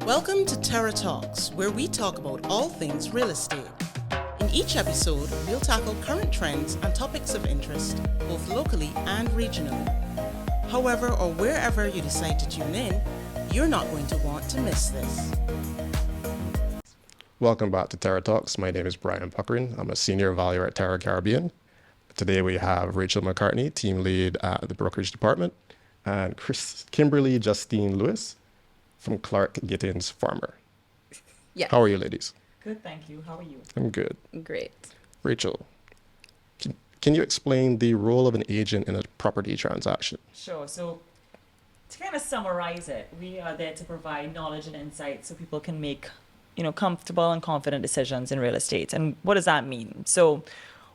Welcome to Terra Talks, where we talk about all things real estate. In each episode, we'll tackle current trends and topics of interest, both locally and regionally. However or wherever you decide to tune in, you're not going to want to miss this. Welcome back to Terra Talks. My name is Brian Puckering. I'm a senior valuer at Terra Caribbean. Today we have Rachel McCartney, team lead at the Brokerage Department, and Kimberly Justine Lewis from Clarke Gittens Farmer. Yes. How are you, ladies? Good, thank you. How are you? I'm good. Great. Rachel, can you explain the role of an agent in a property transaction? Sure. So to kind of summarize it, we are there to provide knowledge and insight so people can make, comfortable and confident decisions in real estate. And what does that mean? So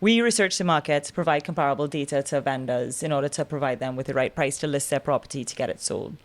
we research the market, provide comparable data to vendors in order to provide them with the right price to list their property to get it sold.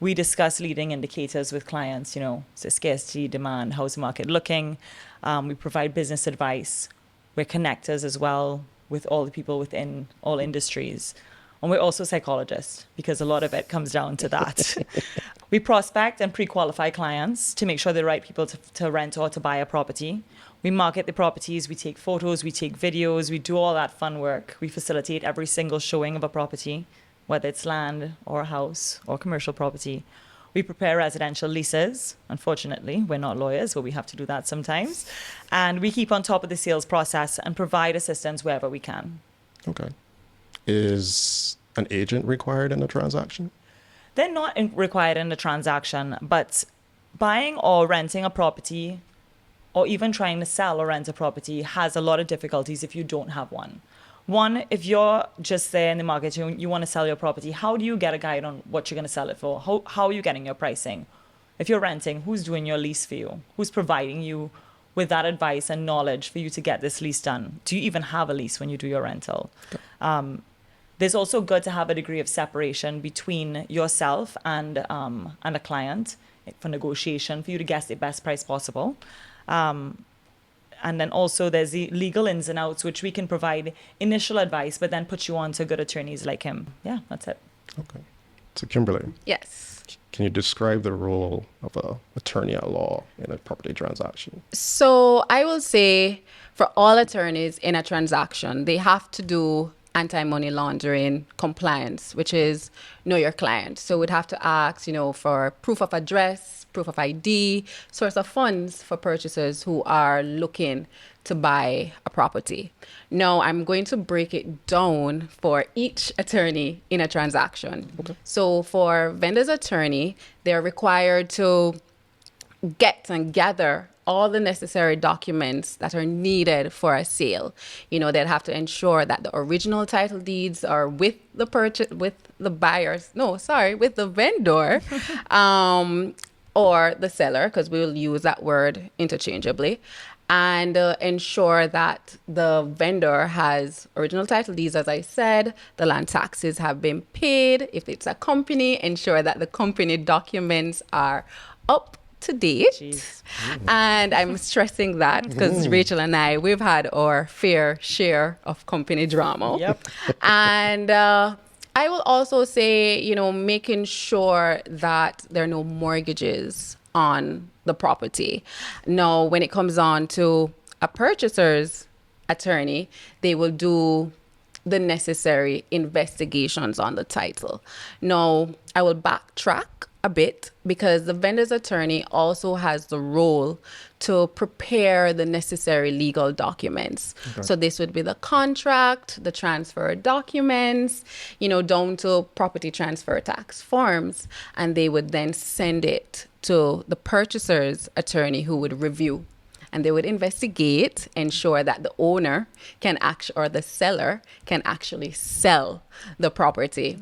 We discuss leading indicators with clients, so scarcity, demand, how's the market looking. We provide business advice. We're connectors as well with all the people within all industries. And we're also psychologists because a lot of it comes down to that. We prospect and pre-qualify clients to make sure they're the right people to rent or to buy a property. We market the properties, we take photos, we take videos, we do all that fun work. We facilitate every single showing of a property, whether it's land or a house or commercial property. We prepare residential leases. Unfortunately, we're not lawyers, but we have to do that sometimes. And we keep on top of the sales process and provide assistance wherever we can. Okay. Is an agent required in a transaction? They're not required in the transaction, but buying or renting a property or even trying to sell or rent a property has a lot of difficulties if you don't have one. One, if you're just there in the market, you want to sell your property, how do you get a guide on what you're going to sell it for? How are you getting your pricing? If you're renting, who's doing your lease for you? Who's providing you with that advice and knowledge for you to get this lease done? Do you even have a lease when you do your rental? There's also good to have a degree of separation between yourself and a client for negotiation, for you to get the best price possible. And then also there's the legal ins and outs, which we can provide initial advice, but then put you on to good attorneys like him. Yeah, that's it. Okay. So Kimberly. Yes. Can you describe the role of an attorney at law in a property transaction? So I will say for all attorneys in a transaction, they have to do anti-money laundering compliance, which is know your client. So we'd have to ask, for proof of address, proof of ID, source of funds for purchasers who are looking to buy a property. Now, I'm going to break it down for each attorney in a transaction. Okay. So for vendor's attorney, they're required to get and gather all the necessary documents that are needed for a sale. They'd have to ensure that the original title deeds are with the vendor, or the seller, because we will use that word interchangeably, and ensure that the vendor has original title deeds, as I said, the land taxes have been paid. If it's a company, ensure that the company documents are up to date. And I'm stressing that because Rachel and we've had our fair share of company drama. Yep. And I will also say, making sure that there are no mortgages on the property. Now, when it comes on to a purchaser's attorney, they will do the necessary investigations on the title. Now, I will backtrack a bit because the vendor's attorney also has the role to prepare the necessary legal documents. Okay. So this would be the contract, the transfer documents, down to property transfer tax forms, and they would then send it to the purchaser's attorney who would review. And they would investigate, ensure that the owner or the seller can actually sell the property.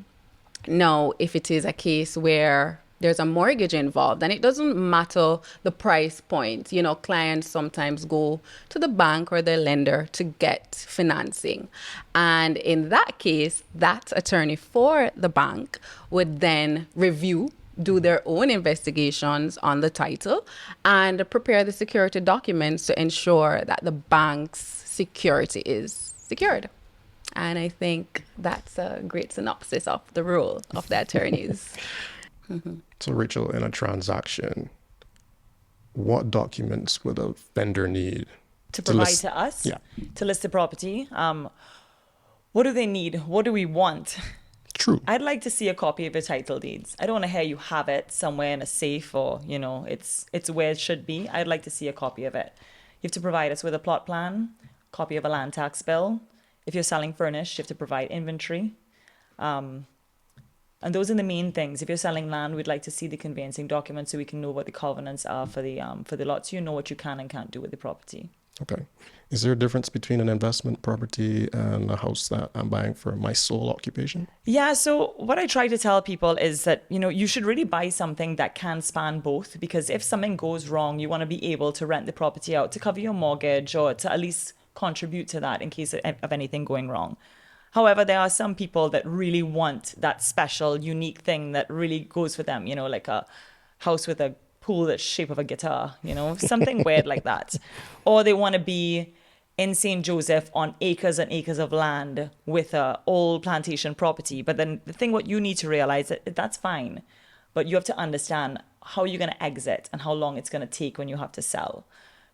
Now, if it is a case where there's a mortgage involved, and it doesn't matter the price point. Clients sometimes go to the bank or their lender to get financing. And in that case, that attorney for the bank would then do their own investigations on the title and prepare the security documents to ensure that the bank's security is secured. And I think that's a great synopsis of the role of the attorneys. So Rachel, in a transaction, what documents would a vendor need To provide list? to us, Yeah, to list the property. What do they need? What do we want? true. I'd like to see a copy of your title deeds. I don't want to hear you have it somewhere in a safe or, it's where it should be. I'd like to see a copy of it. You have to provide us with a plot plan, copy of a land tax bill. If you're selling furnished, you have to provide inventory. And those are the main things. If you're selling land, we'd like to see the conveyancing documents so we can know what the covenants are for the lots. You know what you can and can't do with the property. Okay. Is there a difference between an investment property and a house that I'm buying for my sole occupation? Yeah, so what I try to tell people is that, you should really buy something that can span both, because if something goes wrong, you want to be able to rent the property out to cover your mortgage or to at least contribute to that in case of anything going wrong. However, there are some people that really want that special, unique thing that really goes for them, like a house with a pool that's shape of a guitar, something weird like that. Or they want to be in St. Joseph on acres and acres of land with a old plantation property. But then what you need to realize that that's fine, but you have to understand how you're going to exit and how long it's going to take when you have to sell.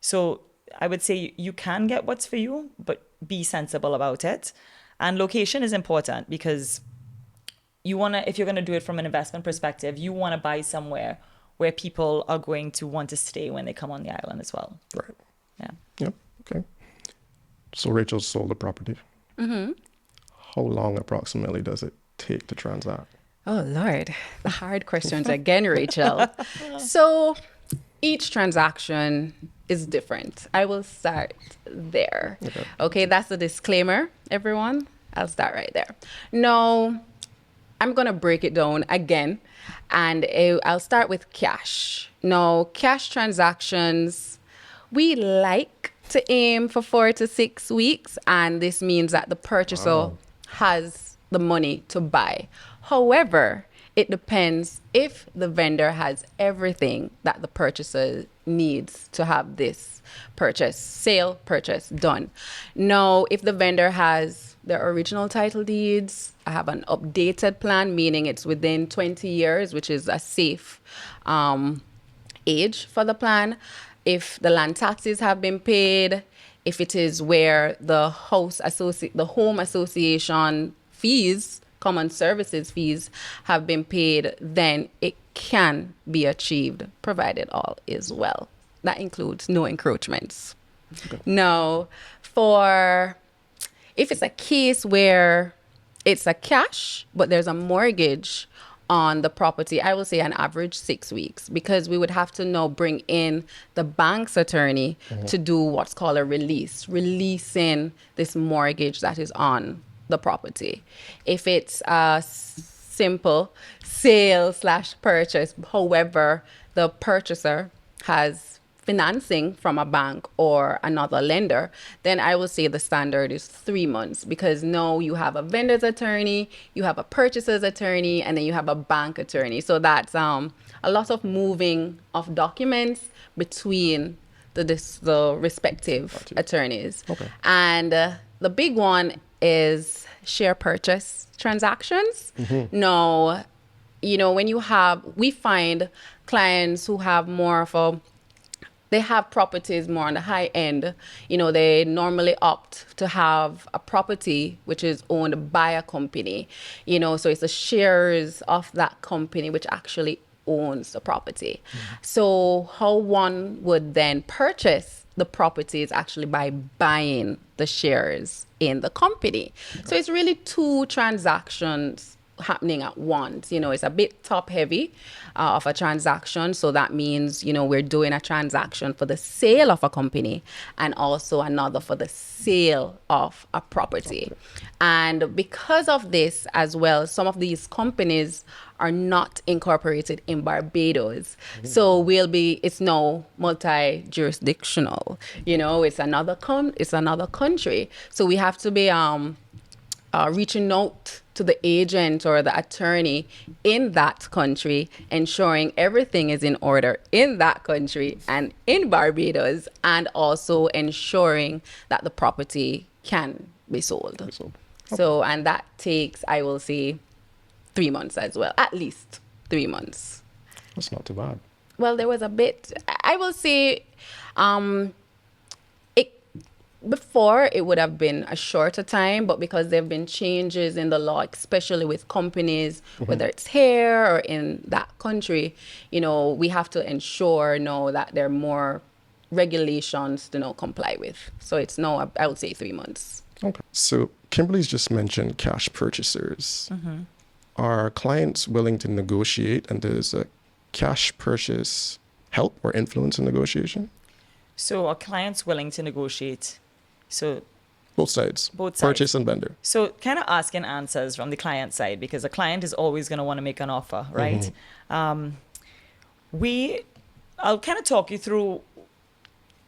So I would say you can get what's for you, but be sensible about it. And location is important because if you're going to do it from an investment perspective, you want to buy somewhere where people are going to want to stay when they come on the island as well. Right. Yeah. Yep. Okay. So Rachel sold the property. Mm-hmm. How long approximately does it take to transact? Oh, Lord. The hard questions again, Rachel. So each transaction is different. I will start there. Okay, that's the disclaimer, everyone. I'll start right there. No, I'm going to break it down again, and I'll start with cash. No, cash transactions, we like to aim for 4 to 6 weeks, and this means that the purchaser has the money to buy. However, it depends if the vendor has everything that the purchaser needs to have this sale purchase done. Now, if the vendor has their original title deeds, I have an updated plan, meaning it's within 20 years, which is a safe age for the plan. If the land taxes have been paid, if it is where the home association fees, common services fees have been paid, then it can be achieved, provided all is well. That includes no encroachments. Okay. Now, if it's a case where it's a cash, but there's a mortgage on the property, I will say an average 6 weeks, because we would have to now bring in the bank's attorney to do what's called a releasing this mortgage that is on the property. If it's a simple sale/purchase, however, the purchaser has financing from a bank or another lender, then I will say the standard is 3 months, because now you have a vendor's attorney, you have a purchaser's attorney, and then you have a bank attorney. So that's a lot of moving of documents between the respective attorneys. Okay. And the big one is share purchase transactions. Now, we find clients who have more of they have properties more on the high end. They normally opt to have a property which is owned by a company, so it's the shares of that company which actually owns the property. So how one would then purchase the property is actually by buying the shares in the company. So it's really 2 transactions happening at once. It's a bit top heavy of a transaction. So that means, we're doing a transaction for the sale of a company and also another for the sale of a property. And because of this as well, some of these companies are not incorporated in Barbados. So it's now multi-jurisdictional. It's another country. So we have to be reaching out to the agent or the attorney in that country, ensuring everything is in order in that country and in Barbados, and also ensuring that the property can be sold. Okay. So, and that takes, I will say, 3 months as well, at least 3 months. That's not too bad. Well, there was a bit, I will say, it before it would have been a shorter time, but because there have been changes in the law, especially with companies, whether it's here or in that country, we have to ensure now that there are more regulations to comply with. So it's now, I would say, 3 months. Okay. So Kimberly's just mentioned cash purchasers. Are clients willing to negotiate, and does a cash purchase help or influence in negotiation? So are clients willing to negotiate? So Both sides. Both sides. Purchase and vendor. So kind of asking answers from the client side, because the client is always going to want to make an offer, right? I'll kind of talk you through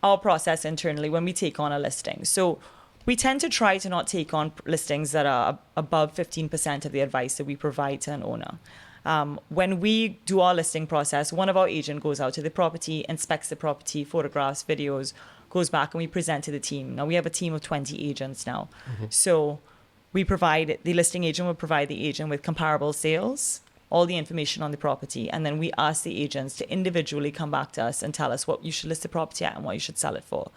our process internally when we take on a listing. So we tend to try to not take on listings that are above 15% of the advice that we provide to an owner. When we do our listing process, one of our agents goes out to the property, inspects the property, photographs, videos, goes back, and we present to the team. Now, we have a team of 20 agents now. So the listing agent will provide the agent with comparable sales, all the information on the property, and then we ask the agents to individually come back to us and tell us what you should list the property at and what you should sell it for.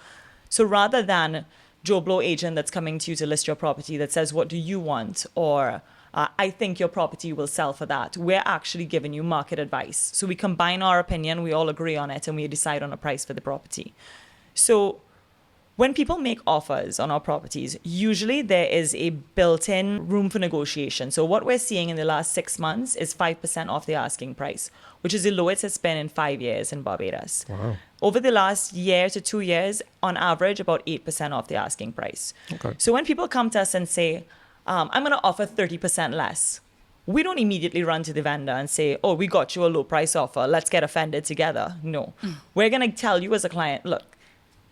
So rather than Joe Blow agent that's coming to you to list your property that says, what do you want? Or I think your property will sell for that. We're actually giving you market advice. So we combine our opinion, we all agree on it, and we decide on a price for the property. So when people make offers on our properties, usually there is a built-in room for negotiation. So what we're seeing in the last 6 months is 5% off the asking price, which is the lowest it's been in 5 years in Barbados. Wow. Over the last year to 2 years, on average, about 8% off the asking price. Okay. So when people come to us and say, I'm going to offer 30% less, we don't immediately run to the vendor and say, oh, we got you a low price offer, let's get offended together. No. We're going to tell you as a client, look,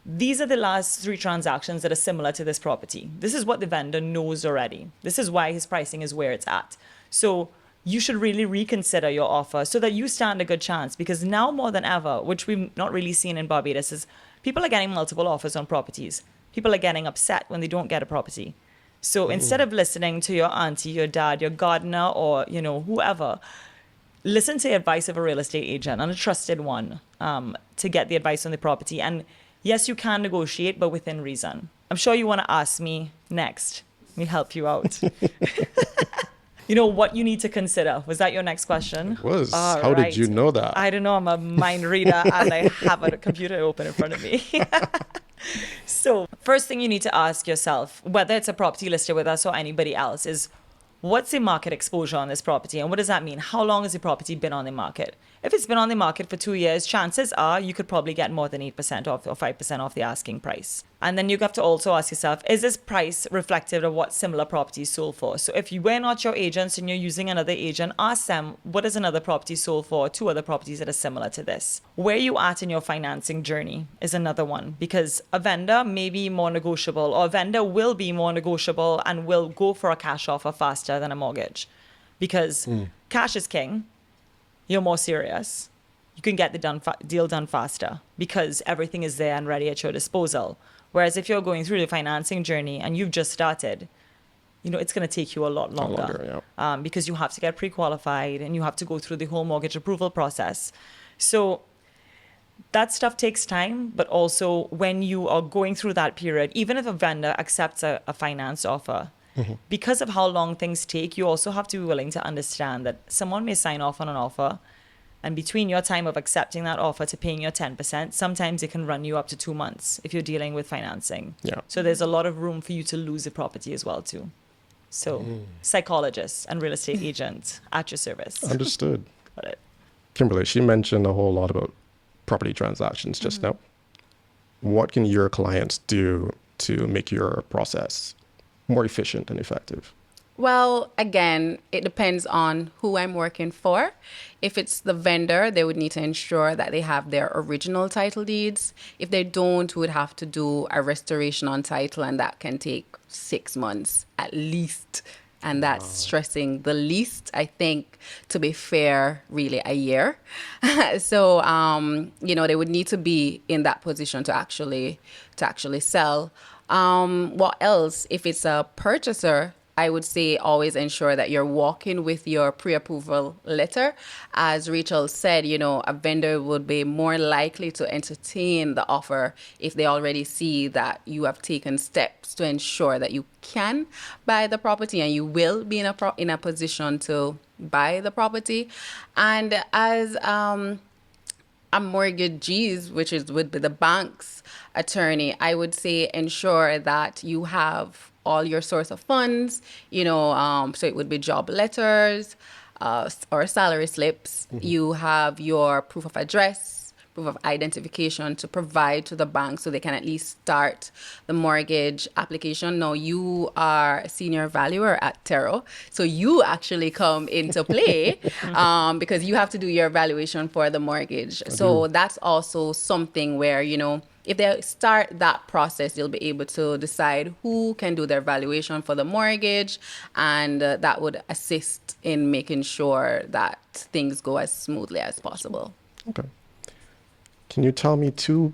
these are the last 3 transactions that are similar to this property. This is what the vendor knows already. This is why his pricing is where it's at. So you should really reconsider your offer so that you stand a good chance, because now more than ever, which we've not really seen in Barbados, is people are getting multiple offers on properties. People are getting upset when they don't get a property. So instead of listening to your auntie, your dad, your gardener, or whoever, listen to the advice of a real estate agent and a trusted one to get the advice on the property. And yes, you can negotiate, but within reason. I'm sure you want to ask me next. Let me help you out. What you need to consider. Was that your next question? It was. All How right. did you know that? I don't know. I'm a mind reader and I have a computer open in front of me. So first thing you need to ask yourself, whether it's a property listed with us or anybody else, is what's the market exposure on this property? And what does that mean? How long has the property been on the market? If it's been on the market for 2 years, chances are you could probably get more than 8% off or 5% off the asking price. And then you have to also ask yourself, is this price reflective of what similar properties sold for? So if you were not your agents and you're using another agent, ask them, what is another property sold for? 2 other properties that are similar to this. Where you at in your financing journey is another one, because a vendor may be more negotiable, or a vendor will be more negotiable and will go for a cash offer faster than a mortgage, because cash is king. You're more serious. You can get the deal done faster because everything is there and ready at your disposal. Whereas if you're going through the financing journey and you've just started, it's going to take you a lot longer, because you have to get pre-qualified and you have to go through the whole mortgage approval process. So that stuff takes time, but also when you are going through that period, even if a vendor accepts a finance offer, because of how long things take, you also have to be willing to understand that someone may sign off on an offer, and between your time of accepting that offer to paying your 10%, sometimes it can run you up to 2 months if you're dealing with financing. Yeah. So there's a lot of room for you to lose the property as well too. So psychologists and real estate agents at your service. Understood. Got it. Kimberly, she mentioned a whole lot about property transactions just now. What can your clients do to make your process more efficient and effective? Well, again, it depends on who I'm working for. If it's the vendor, they would need to ensure that they have their original title deeds. If they don't, we would have to do a restoration on title, and that can take 6 months at least. And that's stressing the least, I think, to be fair, really a year. So, they would need to be in that position to actually sell. What else? If it's a purchaser, I would say always ensure that you're walking with your pre-approval letter. As Rachel said, a vendor would be more likely to entertain the offer if they already see that you have taken steps to ensure that you can buy the property and you will be in a position to buy the property. And as a mortgagees, which would be the bank's attorney, I would say ensure that you have all your source of funds, so it would be job letters or salary slips. You have your proof of address, proof of identification to provide to the bank so they can at least start the mortgage application. Now, you are a senior valuer at Terra, so you actually come into play because you have to do your evaluation for the mortgage. So that's also something where, if they start that process, you'll be able to decide who can do their valuation for the mortgage, and that would assist in making sure that things go as smoothly as possible. Okay. Can you tell me 2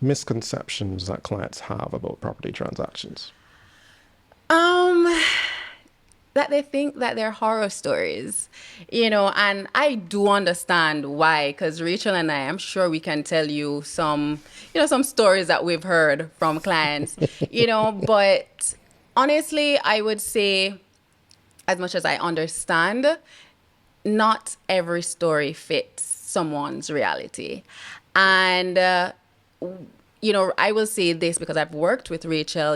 misconceptions that clients have about property transactions? That they think that they're horror stories, and I do understand why, because Rachel and I'm sure we can tell you some stories that we've heard from clients, but honestly, I would say, as much as I understand, not every story fits someone's reality. And, I will say this because I've worked with Rachel,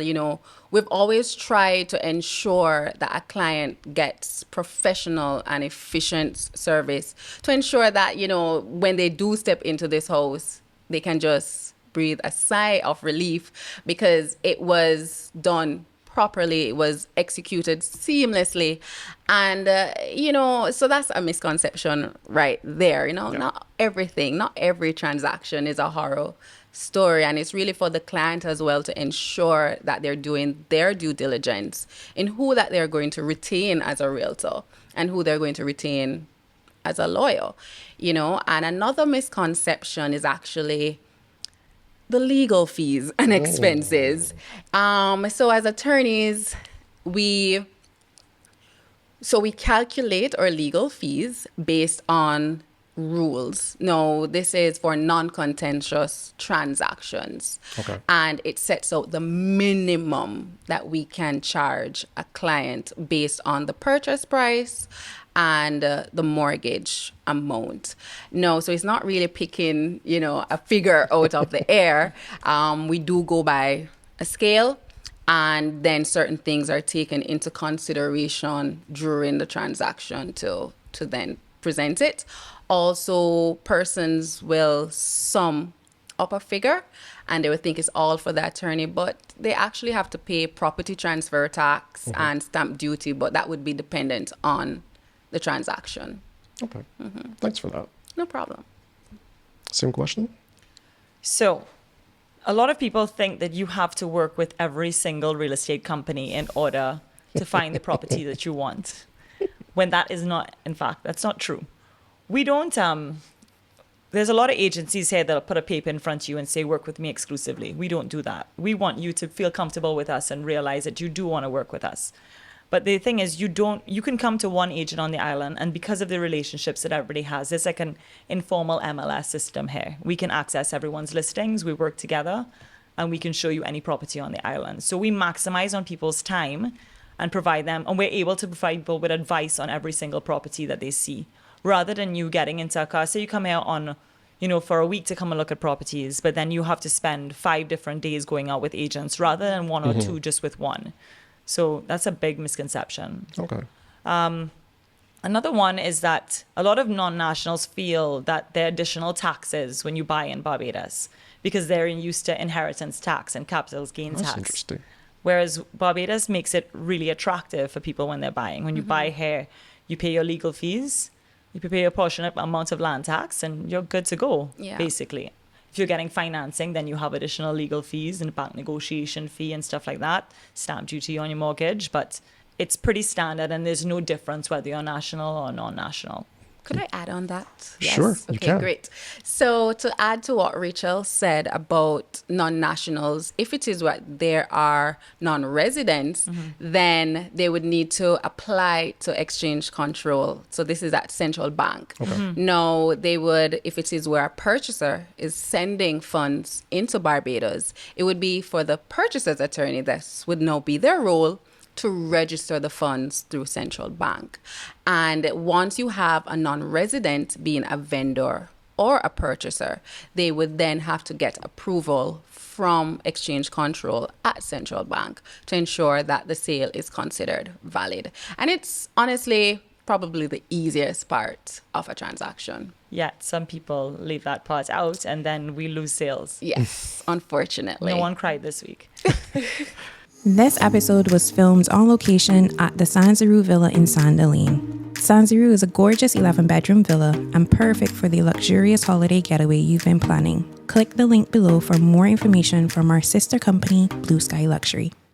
we've always tried to ensure that a client gets professional and efficient service to ensure that, when they do step into this house, they can just breathe a sigh of relief because it was done properly, it was executed seamlessly. And, so that's a misconception right there. Not every transaction is a horror story. And it's really for the client as well to ensure that they're doing their due diligence in who that they're going to retain as a realtor and who they're going to retain as a lawyer, And another misconception is actually the legal fees and expenses. So as attorneys, we calculate our legal fees based on rules. No, this is for non-contentious transactions. Okay. And it sets out the minimum that we can charge a client based on the purchase price and the mortgage amount. No, so it's not really picking, a figure out of the air. We do go by a scale, and then certain things are taken into consideration during the transaction to then present it. Also, persons will sum up a figure and they would think it's all for the attorney, but they actually have to pay property transfer tax and stamp duty, but that would be dependent on the transaction. Okay. Thanks for that. No problem. Same question? So, a lot of people think that you have to work with every single real estate company in order to find the property that you want, when that is not, in fact, that's not true. We don't, there's a lot of agencies here that'll put a paper in front of you and say, work with me exclusively. We don't do that. We want you to feel comfortable with us and realize that you do want to work with us. But the thing is, you can come to one agent on the island, and because of the relationships that everybody has, there's like an informal MLS system here. We can access everyone's listings, we work together, and we can show you any property on the island. So we maximize on people's time and provide them, and we're able to provide people with advice on every single property that they see, rather than you getting into a car. So you come here on, for a week to come and look at properties, but then you have to spend 5 different days going out with agents rather than 1 or 2 just with one. So that's a big misconception. Okay. Another one is that a lot of non-nationals feel that there are additional taxes when you buy in Barbados because they're used to inheritance tax and capital gains tax. That's interesting. Whereas Barbados makes it really attractive for people when they're buying. When you buy here, you pay your legal fees, you pay a portion of amount of land tax, and you're good to go, basically. If you're getting financing, then you have additional legal fees and bank negotiation fee and stuff like that, stamp duty on your mortgage, but it's pretty standard and there's no difference whether you're national or non-national. Could I add on that? Sure, you Okay, can. great. So to add to what Rachel said about non-nationals, if it is what there are non-residents, then they would need to apply to exchange control. So this is at central bank. Now they would, if it is where a purchaser is sending funds into Barbados, it would be for the purchaser's attorney. This would now be their role to register the funds through central bank. And once you have a non-resident being a vendor or a purchaser, they would then have to get approval from exchange control at central bank to ensure that the sale is considered valid. And it's honestly probably the easiest part of a transaction. Yet some people leave that part out and then we lose sales. Yes, unfortunately. No one cried this week. This episode was filmed on location at the Sanzaru Villa in Sand Lane. Sanzaru is a gorgeous 11-bedroom villa and perfect for the luxurious holiday getaway you've been planning. Click the link below for more information from our sister company, Blue Sky Luxury.